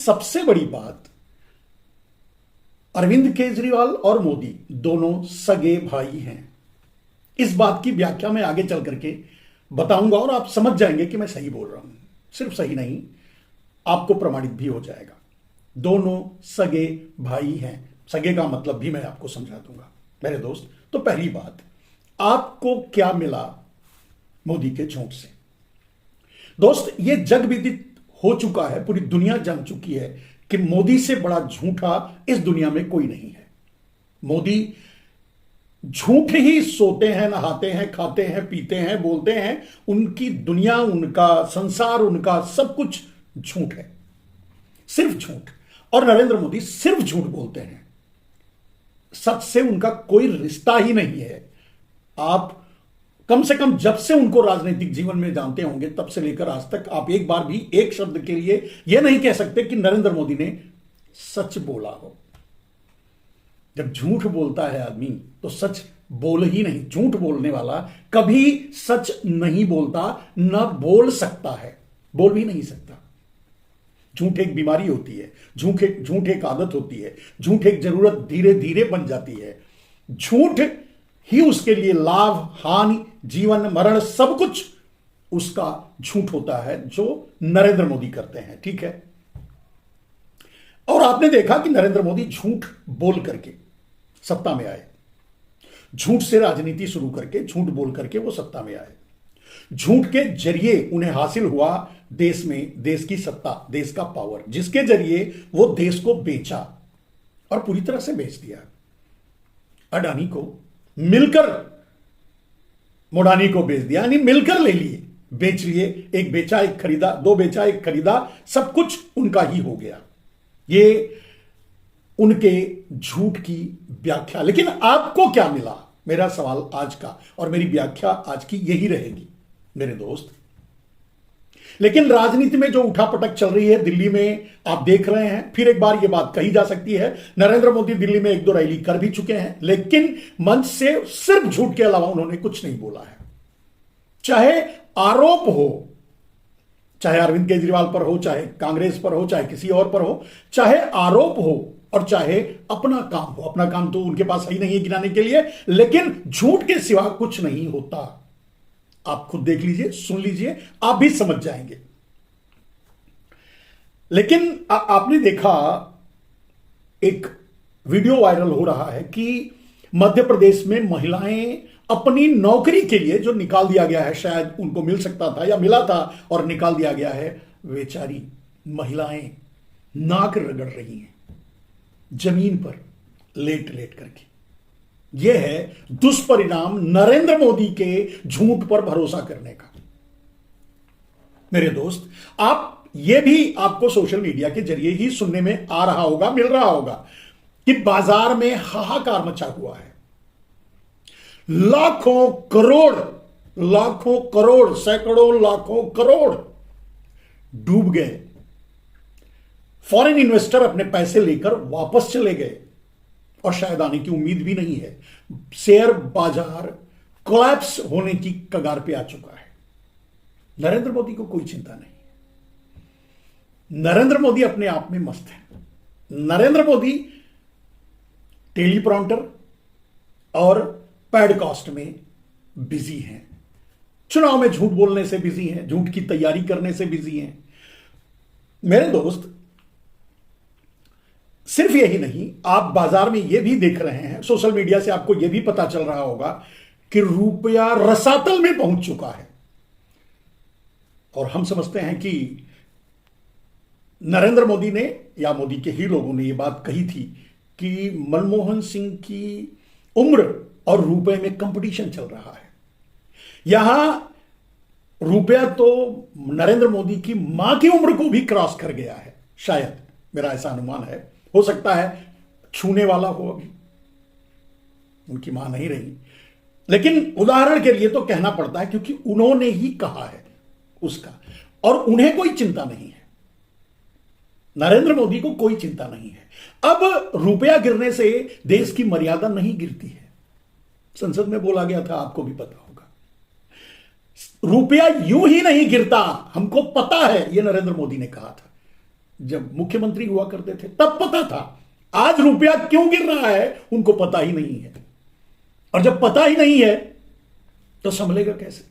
सबसे बड़ी बात, अरविंद केजरीवाल और मोदी दोनों सगे भाई हैं। इस बात की व्याख्या मैं आगे चल करके बताऊंगा और आप समझ जाएंगे कि मैं सही बोल रहा हूं। सिर्फ सही नहीं, आपको प्रमाणित भी हो जाएगा। दोनों सगे भाई हैं। सगे का मतलब भी मैं आपको समझा दूंगा मेरे दोस्त। तो पहली बात, आपको क्या मिला मोदी के झूठ से? दोस्त, यह जग विदित हो चुका है, पूरी दुनिया जान चुकी है कि मोदी से बड़ा झूठा इस दुनिया में कोई नहीं है। मोदी झूठ ही सोते हैं, नहाते हैं, खाते हैं, पीते हैं, बोलते हैं। उनकी दुनिया, उनका संसार, उनका सब कुछ झूठ है, सिर्फ झूठ। और नरेंद्र मोदी सिर्फ झूठ बोलते हैं, सच से उनका कोई रिश्ता ही नहीं है। आप कम से कम जब से उनको राजनीतिक जीवन में जानते होंगे तब से लेकर आज तक आप एक बार भी एक शब्द के लिए यह नहीं कह सकते कि नरेंद्र मोदी ने सच बोला हो। जब झूठ बोलता है आदमी तो सच बोल ही नहीं। झूठ बोलने वाला कभी सच नहीं बोलता, ना बोल सकता है, बोल भी नहीं सकता। झूठ एक बीमारी होती है, झूठ एक आदत होती है, झूठ एक जरूरत धीरे धीरे बन जाती है। झूठ ही उसके लिए लाभ, हानि, जीवन, मरण सब कुछ उसका झूठ होता है, जो नरेंद्र मोदी करते हैं। ठीक है। और आपने देखा कि नरेंद्र मोदी झूठ बोल करके सत्ता में आए, झूठ से राजनीति शुरू करके, झूठ बोल करके वो सत्ता में आए। झूठ के जरिए उन्हें हासिल हुआ देश में, देश की सत्ता, देश का पावर, जिसके जरिए वो देश को बेचा और पूरी तरह से बेच दिया। अडानी को मिलकर मोडानी को बेच दिया, यानी मिलकर ले लिए, बेच लिए। एक बेचा एक खरीदा, दो बेचा एक खरीदा, सब कुछ उनका ही हो गया। ये उनके झूठ की व्याख्या। लेकिन आपको क्या मिला? मेरा सवाल आज का और मेरी व्याख्या आज की यही रहेगी मेरे दोस्त। लेकिन राजनीति में जो उठापटक चल रही है दिल्ली में, आप देख रहे हैं। फिर एक बार यह बात कही जा सकती है, नरेंद्र मोदी दिल्ली में एक दो रैली कर भी चुके हैं, लेकिन मंच से सिर्फ झूठ के अलावा उन्होंने कुछ नहीं बोला है। चाहे आरोप हो, चाहे अरविंद केजरीवाल पर हो, चाहे कांग्रेस पर हो, चाहे किसी और पर हो, चाहे आरोप हो और चाहे अपना काम हो। अपना काम तो उनके पास ही नहीं है गिनाने के लिए, लेकिन झूठ के सिवा कुछ नहीं होता। आप खुद देख लीजिए, सुन लीजिए, आप भी समझ जाएंगे। लेकिन आपने देखा एक वीडियो वायरल हो रहा है कि मध्य प्रदेश में महिलाएं अपनी नौकरी के लिए, जो निकाल दिया गया है, शायद उनको मिल सकता था या मिला था और निकाल दिया गया है, बेचारी महिलाएं नाक रगड़ रही हैं जमीन पर लेट लेट करके। यह है दुष्परिणाम नरेंद्र मोदी के झूठ पर भरोसा करने का। मेरे दोस्त, आप यह भी आपको सोशल मीडिया के जरिए ही सुनने में आ रहा होगा, मिल रहा होगा कि बाजार में हाहाकार मचा हुआ है। लाखों करोड़, सैकड़ों लाखों करोड़ डूब गए। फॉरेन इन्वेस्टर अपने पैसे लेकर वापस चले गए और शायद आने की उम्मीद भी नहीं है। शेयर बाजार कोलैप्स होने की कगार पे आ चुका है। नरेंद्र मोदी को कोई चिंता नहीं। नरेंद्र मोदी अपने आप में मस्त है। नरेंद्र मोदी टेलीप्रॉम्प्टर और पैडकास्ट में बिजी हैं, चुनाव में झूठ बोलने से बिजी हैं, झूठ की तैयारी करने से बिजी हैं। मेरे दोस्त, सिर्फ यही नहीं, आप बाजार में यह भी देख रहे हैं, सोशल मीडिया से आपको यह भी पता चल रहा होगा कि रुपया रसातल में पहुंच चुका है। और हम समझते हैं कि नरेंद्र मोदी ने या मोदी के ही लोगों ने यह बात कही थी कि मनमोहन सिंह की उम्र और रुपए में कंपटीशन चल रहा है। यहां रुपया तो नरेंद्र मोदी की मां की उम्र को भी क्रॉस कर गया है, शायद, मेरा ऐसा अनुमान है। हो सकता है छूने वाला हो, अभी उनकी मां नहीं रही, लेकिन उदाहरण के लिए तो कहना पड़ता है क्योंकि उन्होंने ही कहा है उसका, और उन्हें कोई चिंता नहीं है। नरेंद्र मोदी को कोई चिंता नहीं है। अब रुपया गिरने से देश की मर्यादा नहीं गिरती है। संसद में बोला गया था, आपको भी पता होगा। रुपया यूं ही नहीं गिरता, हमको पता है, यह नरेंद्र मोदी ने कहा था। जब मुख्यमंत्री हुआ करते थे तब पता था। आज रुपया क्यों गिर रहा है उनको पता ही नहीं है, और जब पता ही नहीं है तो संभलेगा कैसे।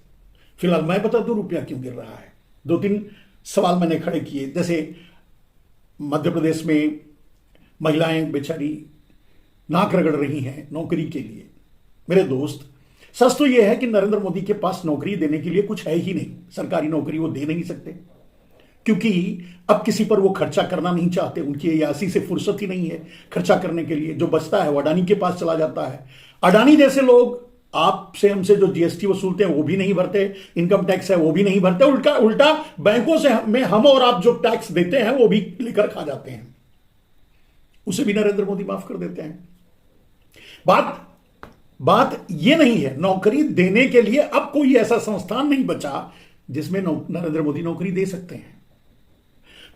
फिलहाल मैं बता दूं रुपया क्यों गिर रहा है। दो तीन सवाल मैंने खड़े किए, जैसे मध्य प्रदेश में महिलाएं बेचारी नाक रगड़ रही हैं नौकरी के लिए। मेरे दोस्त, सच तो यह है कि नरेंद्र मोदी के पास नौकरी देने के लिए कुछ है ही नहीं, सरकारी नौकरी वो दे नहीं सकते, क्योंकि अब किसी पर वो खर्चा करना नहीं चाहते। उनकी अयासी से फुर्सत ही नहीं है खर्चा करने के लिए। जो बचता है वो अडानी के पास चला जाता है। अडानी जैसे लोग आपसे हमसे जो जीएसटी वसूलते हैं वो भी नहीं भरते, इनकम टैक्स है वो भी नहीं भरते, उल्टा बैंकों से में हम और आप जो टैक्स देते हैं वो भी लेकर खा जाते हैं, उसे भी नरेंद्र मोदी माफ कर देते हैं। बात यह नहीं है, नौकरी देने के लिए अब कोई ऐसा संस्थान नहीं बचा जिसमें नरेंद्र मोदी नौकरी दे सकते हैं।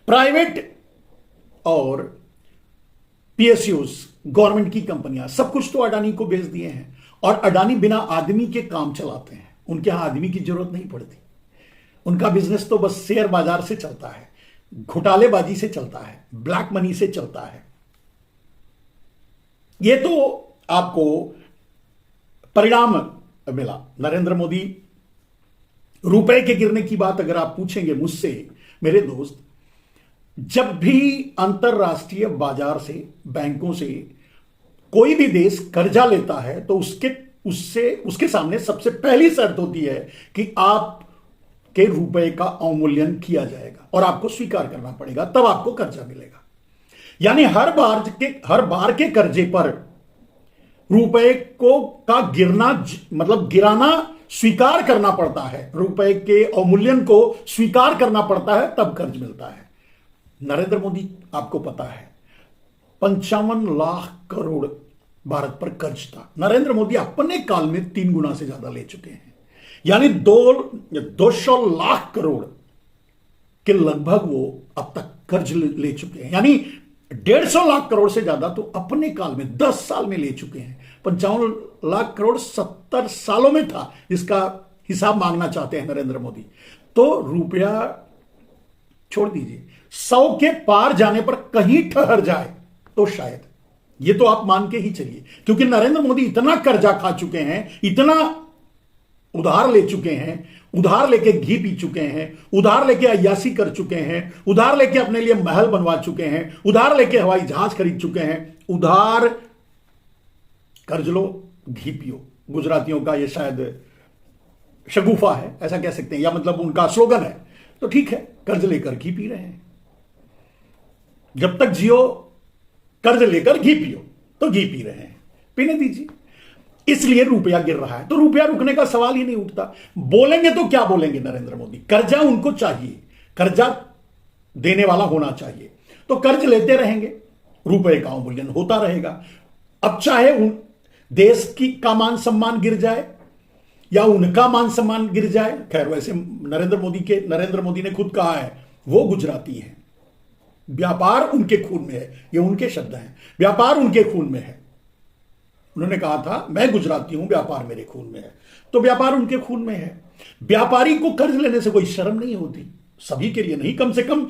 प्राइवेट और पीएसयूज, गवर्नमेंट की कंपनियां, सब कुछ तो अडानी को बेच दिए हैं, और अडानी बिना आदमी के काम चलाते हैं। उनके यहां आदमी की जरूरत नहीं पड़ती। उनका बिजनेस तो बस शेयर बाजार से चलता है, घोटालेबाजी से चलता है, ब्लैक मनी से चलता है। यह तो आपको परिणाम मिला। नरेंद्र मोदी, रुपए के गिरने की बात अगर आप पूछेंगे मुझसे मेरे दोस्त, जब भी अंतरराष्ट्रीय बाजार से, बैंकों से कोई भी देश कर्जा लेता है तो उसके सामने सबसे पहली शर्त होती है कि आपके रुपए का अवमूल्यन किया जाएगा और आपको स्वीकार करना पड़ेगा, तब आपको कर्जा मिलेगा। यानी हर बार के कर्जे पर रुपए का गिरना, मतलब गिराना स्वीकार करना पड़ता है, रुपए के अवमूल्यन को स्वीकार करना पड़ता है, तब कर्ज मिलता है। नरेंद्र मोदी, आपको पता है, 55 लाख करोड़ भारत पर कर्ज था। नरेंद्र मोदी अपने काल में 3 गुना से ज्यादा ले चुके हैं, यानी 200 लाख करोड़ के लगभग वो अब तक कर्ज ले चुके हैं। यानी 150 लाख करोड़ से ज्यादा तो अपने काल में 10 साल में ले चुके हैं। 55 लाख करोड़ 70 सालों में था, जिसका हिसाब मांगना चाहते हैं नरेंद्र मोदी। तो रुपया छोड़ दीजिए, 100 के पार जाने पर कहीं ठहर जाए तो शायद, ये तो आप मान के ही चलिए, क्योंकि नरेंद्र मोदी इतना कर्जा खा चुके हैं, इतना उधार ले चुके हैं, उधार लेके घी पी चुके हैं, उधार लेके अय्यासी कर चुके हैं, उधार लेके अपने लिए महल बनवा चुके हैं, उधार लेके हवाई जहाज खरीद चुके हैं। उधार कर्ज लो, घी पियो, गुजरातियों का ये शायद शगुफा है, ऐसा कह सकते हैं, या मतलब उनका स्लोगन है। तो ठीक है, कर्ज लेकर घी पी रहे हैं। जब तक जियो कर्ज लेकर घी पियो, तो घी पी रहे हैं, पीने दीजिए। इसलिए रुपया गिर रहा है, तो रुपया रुकने का सवाल ही नहीं उठता। बोलेंगे तो क्या बोलेंगे नरेंद्र मोदी? कर्जा उनको चाहिए, कर्जा देने वाला होना चाहिए, तो कर्ज लेते रहेंगे, रुपए का अवमूल्यन होता रहेगा। अब चाहे उन देश का मान सम्मान गिर जाए या उनका मान सम्मान गिर जाए, खैर वैसे नरेंद्र मोदी ने खुद कहा है वो गुजराती है, व्यापार उनके खून में है, ये उनके शब्द हैं, व्यापार उनके खून में है। उन्होंने कहा था मैं गुजराती हूं, व्यापार मेरे खून में है, तो व्यापार उनके खून में है। व्यापारी को कर्ज लेने से कोई शर्म नहीं होती, सभी के लिए नहीं, कम से कम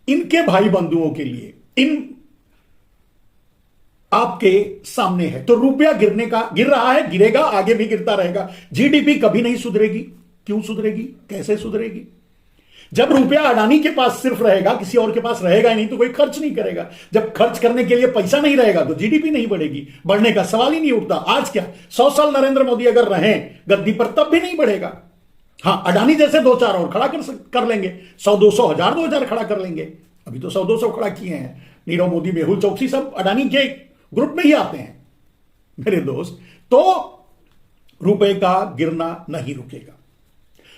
इनके भाई बंधुओं के लिए, इन आपके सामने है। तो रुपया गिर रहा है, गिरेगा, आगे भी गिरता रहेगा। जीडीपी कभी नहीं सुधरेगी। क्यों सुधरेगी? कैसे सुधरेगी? जब रुपया अडानी के पास सिर्फ रहेगा, किसी और के पास रहेगा ही नहीं, तो कोई खर्च नहीं करेगा। जब खर्च करने के लिए पैसा नहीं रहेगा तो जीडीपी नहीं बढ़ेगी, बढ़ने का सवाल ही नहीं उठता। आज क्या 100 साल नरेंद्र मोदी अगर रहें गद्दी पर, तब भी नहीं बढ़ेगा। हां, अडानी जैसे 2-4 और खड़ा कर लेंगे, 100, 200, 1000, 2000 खड़ा कर लेंगे। अभी तो 100-200 खड़ा किए हैं। नीरव मोदी, मेहुल चौकसी सब अडानी के ग्रुप में ही आते हैं मेरे दोस्त। तो रुपए का गिरना नहीं रुकेगा,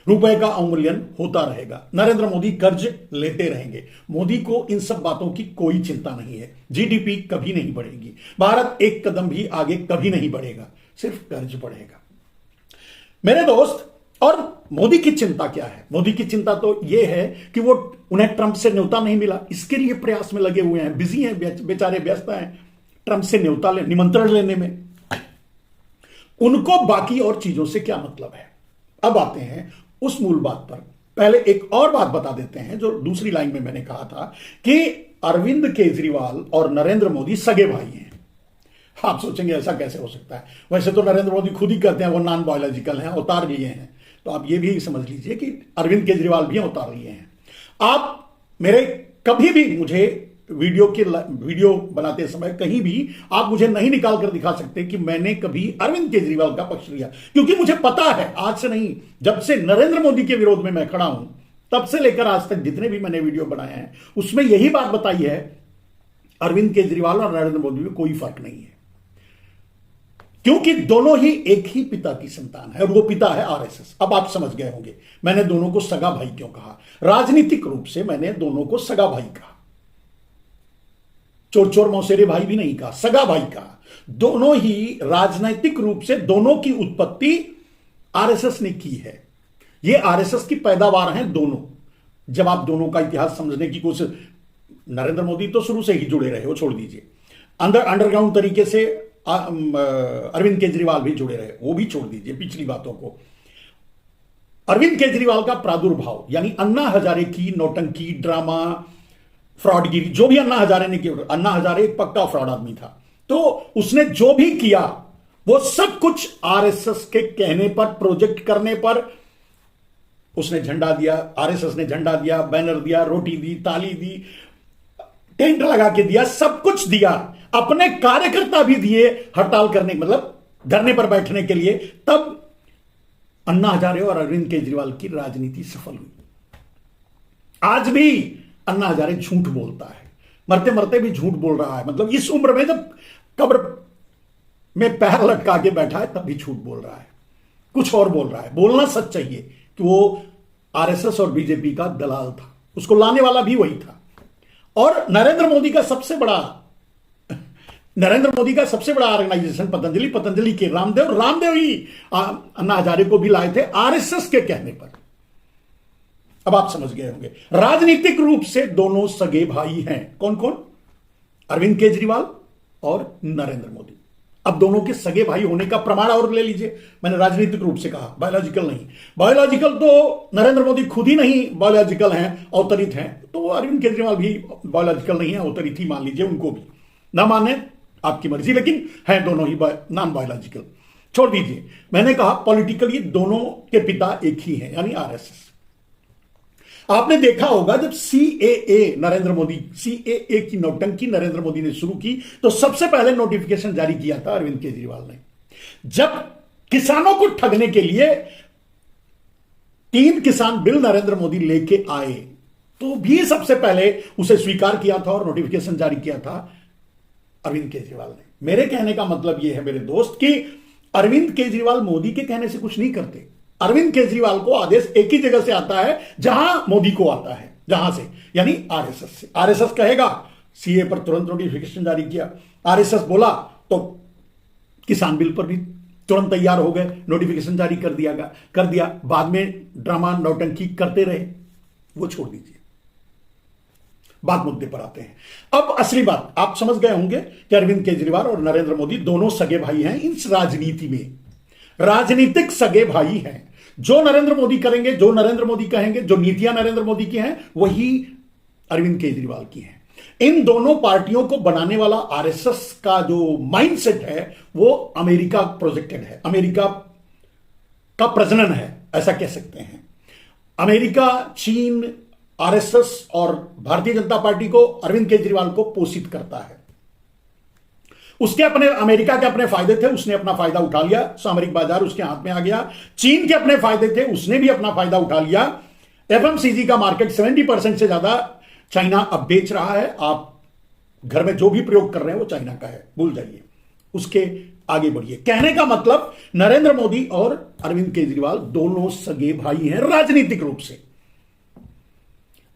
रुपए का अवमूल्यन होता रहेगा। नरेंद्र मोदी कर्ज लेते रहेंगे। मोदी को इन सब बातों की कोई चिंता नहीं है। जीडीपी कभी नहीं बढ़ेगी, भारत एक कदम भी आगे कभी नहीं बढ़ेगा, सिर्फ कर्ज बढ़ेगा मेरे दोस्त। और मोदी की चिंता क्या है? मोदी की चिंता तो यह है कि वो, उन्हें ट्रंप से न्योता नहीं मिला, इसके लिए प्रयास में लगे हुए हैं, बिजी हैं, बेचारे व्यस्त हैं ट्रंप से निमंत्रण लेने में। उनको बाकी और चीजों से क्या मतलब है? अब आते हैं उस मूल बात पर पहले एक और बात बता देते हैं जो दूसरी लाइन में मैंने कहा था कि अरविंद केजरीवाल और नरेंद्र मोदी सगे भाई हैं। आप सोचेंगे ऐसा कैसे हो सकता है, वैसे तो नरेंद्र मोदी खुद ही कहते हैं वो नॉन बायोलॉजिकल हैं, अवतार लिए हैं। तो आप ये भी समझ लीजिए कि अरविंद केजरीवाल भी अवतार लिए हैं। आप मेरे कभी भी मुझे वीडियो बनाते समय कहीं भी आप मुझे नहीं निकाल कर दिखा सकते कि मैंने कभी अरविंद केजरीवाल का पक्ष लिया, क्योंकि मुझे पता है आज से नहीं, जब से नरेंद्र मोदी के विरोध में मैं खड़ा हूं तब से लेकर आज तक जितने भी मैंने वीडियो बनाए हैं उसमें यही बात बताई है, अरविंद केजरीवाल और नरेंद्र मोदी में कोई फर्क नहीं है, क्योंकि दोनों ही एक ही पिता की संतान है और वो पिता है आरएसएस। अब आप समझ गए होंगे मैंने दोनों को सगा भाई क्यों कहा। राजनीतिक रूप से मैंने दोनों को सगा भाई कहा, चोर चोर मौसेरे भाई भी नहीं कहा, सगा भाई कहा। दोनों ही राजनीतिक रूप से दोनों की उत्पत्ति आरएसएस ने की है, ये आरएसएस की पैदावार हैं दोनों। जब आप दोनों का इतिहास समझने की कोशिश, नरेंद्र मोदी तो शुरू से ही जुड़े रहे, वो छोड़ दीजिए, अंडरग्राउंड तरीके से अरविंद केजरीवाल भी जुड़े रहे, वो भी छोड़ दीजिए पिछली बातों को। अरविंद केजरीवाल का प्रादुर्भाव यानी अन्ना हजारे की नौटंकी, ड्रामा, फ्रॉडगिरी, जो भी अन्ना हजारे ने किया, अन्ना हजारे एक पक्का फ्रॉड आदमी था, तो उसने जो भी किया वो सब कुछ आरएसएस के कहने पर, प्रोजेक्ट करने पर उसने झंडा दिया, आरएसएस ने झंडा दिया, बैनर दिया, रोटी दी, ताली दी, टेंट लगा के दिया, सब कुछ दिया, अपने कार्यकर्ता भी दिए हड़ताल करने, मतलब धरने पर बैठने के लिए। तब अन्ना हजारे और अरविंद केजरीवाल की राजनीति सफल हुई। आज भी अन्ना हजारे झूठ बोलता है, मरते मरते भी झूठ बोल रहा है, मतलब इस उम्र में जब कब्र में पैर लटका के बैठा है तब भी झूठ बोल रहा है, कुछ और बोल रहा है। बोलना सच चाहिए कि वो आरएसएस और बीजेपी का दलाल था, उसको लाने वाला भी वही था। और नरेंद्र मोदी का सबसे बड़ा ऑर्गेनाइजेशन पतंजलि के रामदेव ही अन्ना हजारे को भी लाए थे आरएसएस के कहने पर। अब आप समझ गए होंगे, राजनीतिक रूप से दोनों सगे भाई हैं। कौन कौन? अरविंद केजरीवाल और नरेंद्र मोदी। अब दोनों के सगे भाई होने का प्रमाण और ले लीजिए, मैंने राजनीतिक रूप से कहा, बायोलॉजिकल नहीं। बायोलॉजिकल तो नरेंद्र मोदी खुद ही नहीं बायोलॉजिकल हैं, अवतरित हैं, तो अरविंद केजरीवाल भी बायोलॉजिकल नहीं है, अवतरित ही मान लीजिए, उनको भी ना माने आपकी मर्जी, लेकिन है दोनों ही नॉन बायोलॉजिकल। छोड़ दीजिए, मैंने कहा पॉलिटिकली दोनों के पिता एक ही हैं, यानी आरएसएस। आपने देखा होगा जब सीएए की नौटंकी नरेंद्र मोदी ने शुरू की तो सबसे पहले नोटिफिकेशन जारी किया था अरविंद केजरीवाल ने। जब किसानों को ठगने के लिए 3 किसान बिल नरेंद्र मोदी लेके आए तो भी सबसे पहले उसे स्वीकार किया था और नोटिफिकेशन जारी किया था अरविंद केजरीवाल ने। मेरे कहने का मतलब यह है मेरे दोस्त कि अरविंद केजरीवाल मोदी के कहने से कुछ नहीं करते। अरविंद केजरीवाल को आदेश एक ही जगह से आता है जहां मोदी को आता है, जहां से, यानी आरएसएस से। आरएसएस कहेगा सीए पर तुरंत नोटिफिकेशन जारी किया, आरएसएस बोला तो किसान बिल पर भी तुरंत तैयार हो गए, नोटिफिकेशन जारी कर दिया। बाद में ड्रामा नौटंकी करते रहे, वो छोड़ दीजिए, बात मुद्दे पर आते हैं। अब असली बात आप समझ गए होंगे कि अरविंद केजरीवाल और नरेंद्र मोदी दोनों सगे भाई हैं। इस राजनीति में राजनीतिक सगे भाई हैं। जो नरेंद्र मोदी करेंगे, जो नरेंद्र मोदी कहेंगे, जो नीतियां नरेंद्र मोदी की हैं वही अरविंद केजरीवाल की हैं। इन दोनों पार्टियों को बनाने वाला आरएसएस का जो माइंडसेट है वो अमेरिका प्रोजेक्टेड है, अमेरिका का प्रजनन है, ऐसा कह सकते हैं। अमेरिका, चीन, आरएसएस और भारतीय जनता पार्टी को अरविंद केजरीवाल को पोषित करता है। उसके अपने, अमेरिका के अपने फायदे थे, उसने अपना फायदा उठा लिया, सामरिक बाजार उसके हाथ में आ गया। चीन के अपने फायदे थे, उसने भी अपना फायदा उठा लिया। एफएमसीजी का मार्केट 70% से ज्यादा चाइना अब बेच रहा है। आप घर में जो भी प्रयोग कर रहे हैं वो चाइना का है, भूल जाइए, उसके आगे बढ़िए। कहने का मतलब नरेंद्र मोदी और अरविंद केजरीवाल दोनों सगे भाई हैं राजनीतिक रूप से,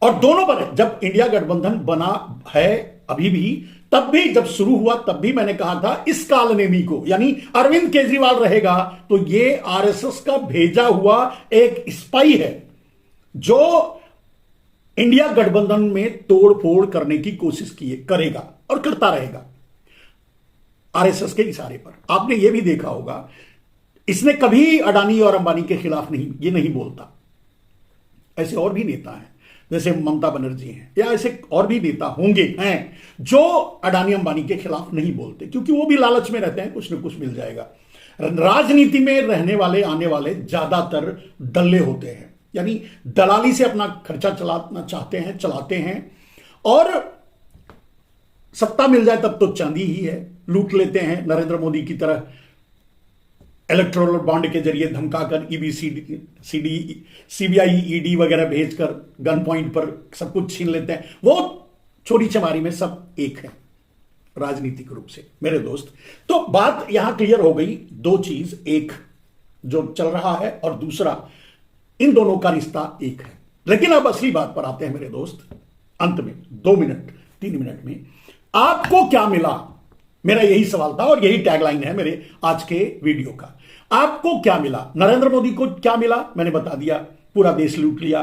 और दोनों बने। जब इंडिया गठबंधन बना है अभी भी, तब भी जब शुरू हुआ तब भी मैंने कहा था इस कालनेमी को, यानी अरविंद केजरीवाल रहेगा तो ये आरएसएस का भेजा हुआ एक स्पाई है जो इंडिया गठबंधन में तोड़फोड़ करने की कोशिश करेगा और करता रहेगा आरएसएस के इशारे पर। आपने ये भी देखा होगा, इसने कभी अडानी और अंबानी के खिलाफ नहीं, ये नहीं बोलता, ऐसे और भी नेता हैं, जैसे ममता बनर्जी हैं, या ऐसे और भी नेता होंगे हैं जो अडानी अंबानी के खिलाफ नहीं बोलते, क्योंकि वो भी लालच में रहते हैं कुछ न कुछ मिल जाएगा। राजनीति में रहने वाले आने वाले ज्यादातर दल्ले होते हैं, यानी दलाली से अपना खर्चा चलाना चाहते हैं, चलाते हैं, और सत्ता मिल जाए तब तो चांदी ही है, लूट लेते हैं नरेंद्र मोदी की तरह, इलेक्टोरल बॉन्ड के जरिए धमकाकर सीबीआई ईडी वगैरह भेजकर गन पॉइंट पर सब कुछ छीन लेते हैं। वो चोरी चमारी में सब एक है राजनीतिक रूप से मेरे दोस्त। तो बात यहां क्लियर हो गई, दो चीज, एक जो चल रहा है और दूसरा इन दोनों का रिश्ता एक है। लेकिन अब असली बात पर आते हैं मेरे दोस्त, अंत में 2 मिनट 3 मिनट में आपको क्या मिला, मेरा यही सवाल था और यही टैगलाइन है मेरे आज के वीडियो का। आपको क्या मिला? नरेंद्र मोदी को क्या मिला? मैंने बता दिया, पूरा देश लूट लिया,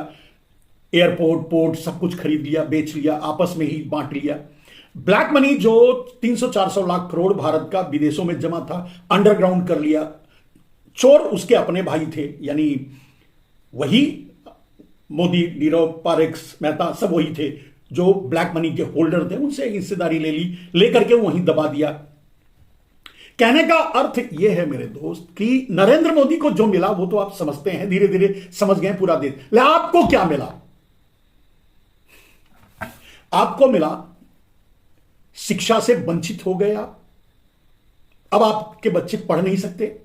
एयरपोर्ट पोर्ट सब कुछ खरीद लिया, बेच लिया, आपस में ही बांट लिया। ब्लैक मनी जो 300-400 लाख करोड़ भारत का विदेशों में जमा था, अंडरग्राउंड कर लिया। चोर उसके अपने भाई थे, यानी वही मोदी, नीरव पारेख, मेहता, सब वही थे जो ब्लैक मनी के होल्डर थे, उनसे हिस्सेदारी ले ली, लेकर के वहीं दबा दिया। कहने का अर्थ यह है मेरे दोस्त कि नरेंद्र मोदी को जो मिला वो तो आप समझते हैं, धीरे धीरे समझ गए पूरा देश। ले आपको क्या मिला? आपको मिला शिक्षा से वंचित हो गए आप। अब आपके बच्चे पढ़ नहीं सकते,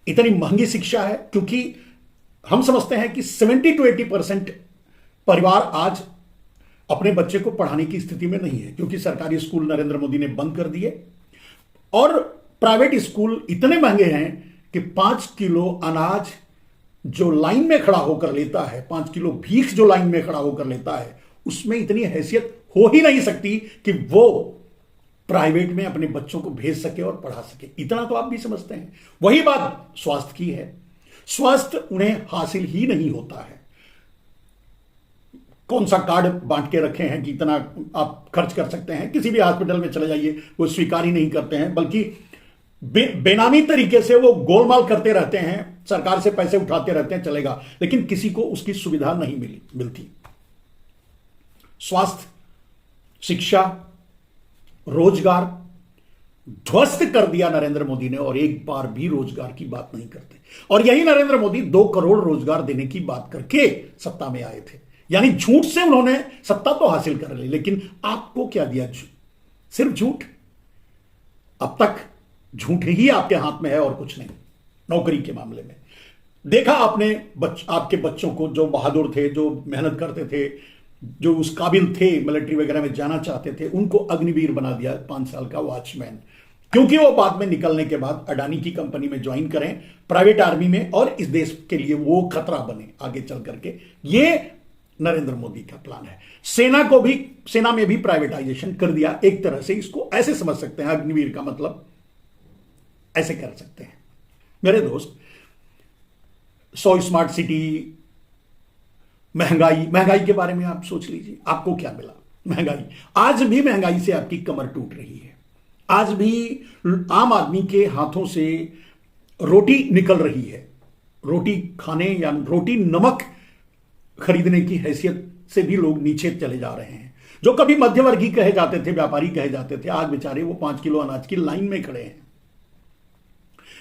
इतनी महंगी शिक्षा है, क्योंकि हम समझते हैं कि 70-80% परिवार आज अपने बच्चे को पढ़ाने की स्थिति में नहीं है, क्योंकि सरकारी स्कूल नरेंद्र मोदी ने बंद कर दिए और प्राइवेट स्कूल इतने महंगे हैं कि 5 किलो अनाज जो लाइन में खड़ा होकर लेता है, 5 किलो भीख जो लाइन में खड़ा होकर लेता है, उसमें इतनी हैसियत हो ही नहीं सकती कि वो प्राइवेट में अपने बच्चों को भेज सके और पढ़ा सके। इतना तो आप भी समझते हैं। वही बात स्वास्थ्य की है, स्वास्थ्य उन्हें हासिल ही नहीं होता है। कौन सा कार्ड बांट के रखे हैं कि इतना आप खर्च कर सकते हैं, किसी भी हॉस्पिटल में चले जाइए, वो स्वीकार ही नहीं करते हैं, बल्कि बेनामी तरीके से वो गोलमाल करते रहते हैं, सरकार से पैसे उठाते रहते हैं, चलेगा, लेकिन किसी को उसकी सुविधा नहीं मिलती। स्वास्थ्य, शिक्षा, रोजगार ध्वस्त कर दिया नरेंद्र मोदी ने, और एक बार भी रोजगार की बात नहीं करते। और यही नरेंद्र मोदी 2 करोड़ रोजगार देने की बात करके सत्ता में आए थे, यानी झूठ से उन्होंने सत्ता तो हासिल कर ली, लेकिन आपको क्या दिया? सिर्फ झूठ। अब तक झूठ ही आपके हाथ में है और कुछ नहीं। नौकरी के मामले में देखा आपने, आपके बच्चों को जो बहादुर थे, जो मेहनत करते थे, जो उस काबिल थे, मिलिट्री वगैरह में जाना चाहते थे, उनको अग्निवीर बना दिया 5 साल का वॉचमैन, क्योंकि वो बाद में निकलने के बाद अडानी की कंपनी में ज्वाइन करें, प्राइवेट आर्मी में, और इस देश के लिए वो खतरा बने आगे चल करके। ये नरेंद्र मोदी का प्लान है। सेना में भी प्राइवेटाइजेशन कर दिया एक तरह से, इसको ऐसे समझ सकते हैं, अग्निवीर का मतलब ऐसे कर सकते हैं मेरे दोस्त। 100 स्मार्ट सिटी, महंगाई के बारे में आप सोच लीजिए, आपको क्या मिला? महंगाई, आज भी महंगाई से आपकी कमर टूट रही है, आज भी आम आदमी के हाथों से रोटी निकल रही है। रोटी खाने या रोटी नमक खरीदने की हैसियत से भी लोग नीचे चले जा रहे हैं। जो कभी मध्यवर्गीय कहे जाते थे, व्यापारी कहे जाते थे, आज बेचारे वो 5 किलो अनाज की लाइन में खड़े हैं।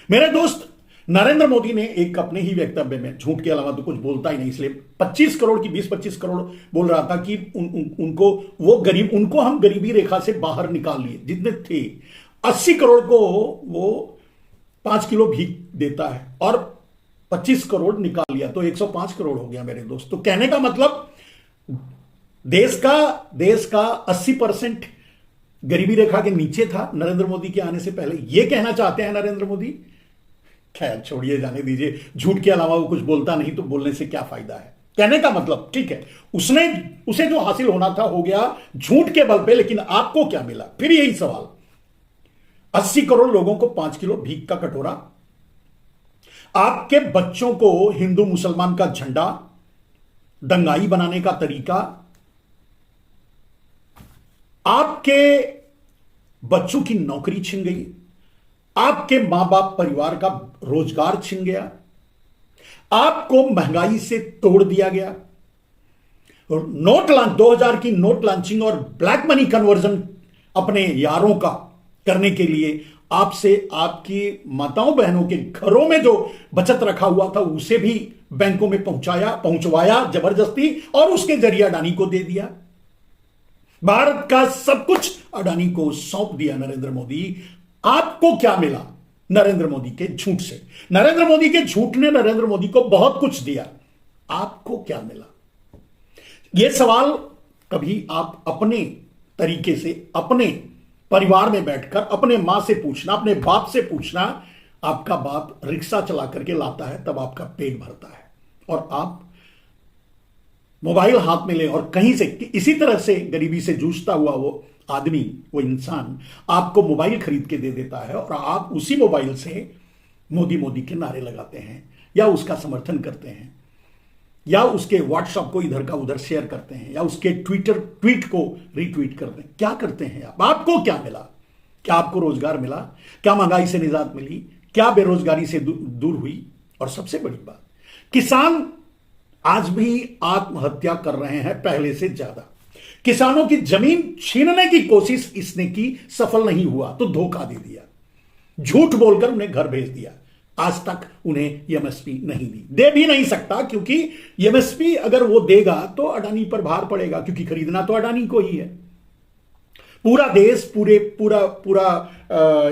मेरे दोस्त, नरेंद्र मोदी ने एक अपने ही वक्तव्य में, झूठ के अलावा तो कुछ बोलता ही नहीं, इसलिए 25 करोड़ की 20-25 करोड़ बोल रहा था कि उनको हम गरीबी रेखा से बाहर निकाल लिए, जितने थे 80 करोड़ को वो 5 किलो भीख देता है, और 25 करोड़ निकाल लिया तो 105 करोड़ हो गया मेरे दोस्त। तो कहने का मतलब देश का 80% गरीबी रेखा के नीचे था नरेंद्र मोदी के आने से पहले। यह कहना चाहते हैं नरेंद्र मोदी। खैर छोड़िए, जाने दीजिए, झूठ के अलावा वो कुछ बोलता नहीं तो बोलने से क्या फायदा है। कहने का मतलब ठीक है, उसे जो हासिल होना था हो गया झूठ के बल पे, लेकिन आपको क्या मिला? फिर यही सवाल। 80 करोड़ लोगों को 5 किलो भीख का कटोरा, आपके बच्चों को हिंदू मुसलमान का झंडा, दंगाई बनाने का तरीका, आपके बच्चों की नौकरी छिन गई, आपके मां बाप परिवार का रोजगार छिन गया, आपको महंगाई से तोड़ दिया गया, नोट लॉन्च 2000 की नोट लॉन्चिंग और ब्लैक मनी कन्वर्जन अपने यारों का करने के लिए आपसे आपकी माताओं बहनों के घरों में जो बचत रखा हुआ था उसे भी बैंकों में पहुंचवाया जबरदस्ती और उसके जरिए अडानी को दे दिया। भारत का सब कुछ अडानी को सौंप दिया नरेंद्र मोदी। आपको क्या मिला नरेंद्र मोदी के झूठ से? नरेंद्र मोदी के झूठ ने नरेंद्र मोदी को बहुत कुछ दिया, आपको क्या मिला? यह सवाल कभी आप अपने तरीके से अपने परिवार में बैठकर अपने मां से पूछना, अपने बाप से पूछना। आपका बाप रिक्शा चला करके लाता है तब आपका पेट भरता है, और आप मोबाइल हाथ में ले और कहीं से इसी तरह से गरीबी से जूझता हुआ वो आदमी, वो इंसान आपको मोबाइल खरीद के दे देता है और आप उसी मोबाइल से मोदी मोदी के नारे लगाते हैं या उसका समर्थन करते हैं या उसके व्हाट्सएप को इधर का उधर शेयर करते हैं या उसके ट्वीट को रीट्वीट करते हैं। क्या करते हैं आप? आपको क्या मिला? क्या आपको रोजगार मिला? क्या महंगाई से निजात मिली? क्या बेरोजगारी से दूर हुई? और सबसे बड़ी बात, किसान आज भी आत्महत्या कर रहे हैं पहले से ज्यादा। किसानों की जमीन छीनने की कोशिश इसने की, सफल नहीं हुआ तो धोखा दे दिया, झूठ बोलकर उन्हें घर भेज दिया। आज तक उन्हें एमएसपी नहीं दी, दे भी नहीं सकता, क्योंकि एमएसपी अगर वो देगा तो अडानी पर भार पड़ेगा, क्योंकि खरीदना तो अडानी को ही है। पूरा देश, पूरा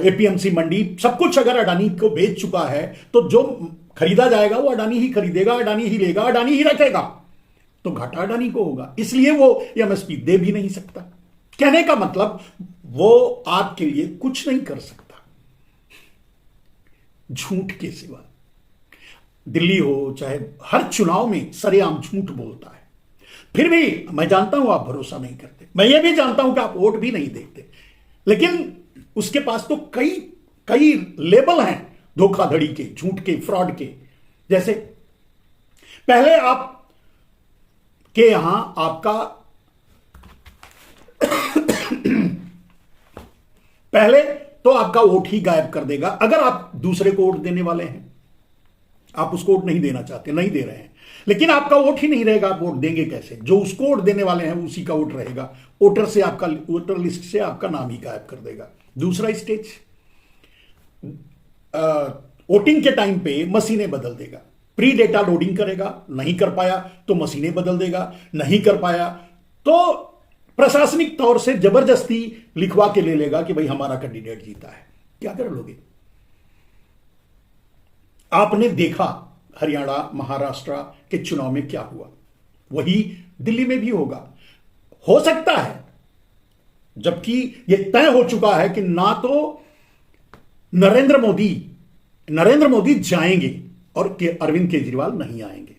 एपीएमसी मंडी सब कुछ अगर अडानी को बेच चुका है तो जो खरीदा जाएगा वो अडानी ही खरीदेगा, अडानी ही लेगा, अडानी ही रखेगा, तो घाटा अडानी को होगा। इसलिए वो एमएसपी दे भी नहीं सकता। कहने का मतलब वो आपके लिए कुछ नहीं कर सकता झूठ के सिवा। दिल्ली हो चाहे हर चुनाव में सरेआम झूठ बोलता है। फिर भी मैं जानता हूं आप भरोसा नहीं करते, मैं ये भी जानता हूं कि आप वोट भी नहीं देखते, लेकिन उसके पास तो कई लेबल हैं धोखाधड़ी के, झूठ के, फ्रॉड के। जैसे पहले आप के यहां आपका पहले तो आपका वोट ही गायब कर देगा अगर आप दूसरे को वोट देने वाले हैं। आप उसको वोट नहीं देना चाहते, नहीं दे रहे हैं, लेकिन आपका वोट ही नहीं रहेगा, आप वोट देंगे कैसे? जो उसको वोट देने वाले हैं उसी का वोट रहेगा। वोटर लिस्ट से आपका नाम ही गायब कर देगा। दूसरा स्टेज, वोटिंग के टाइम पे मशीनें बदल देगा, प्री डेटा लोडिंग करेगा, नहीं कर पाया तो मशीनें बदल देगा, नहीं कर पाया तो प्रशासनिक तौर से जबरदस्ती लिखवा के ले लेगा कि भाई हमारा कैंडिडेट जीता है। क्या कर लोगे? आपने देखा हरियाणा, महाराष्ट्र के चुनाव में क्या हुआ, वही दिल्ली में भी होगा, हो सकता है, जबकि यह तय हो चुका है कि ना तो नरेंद्र मोदी जाएंगे और अरविंद केजरीवाल नहीं आएंगे।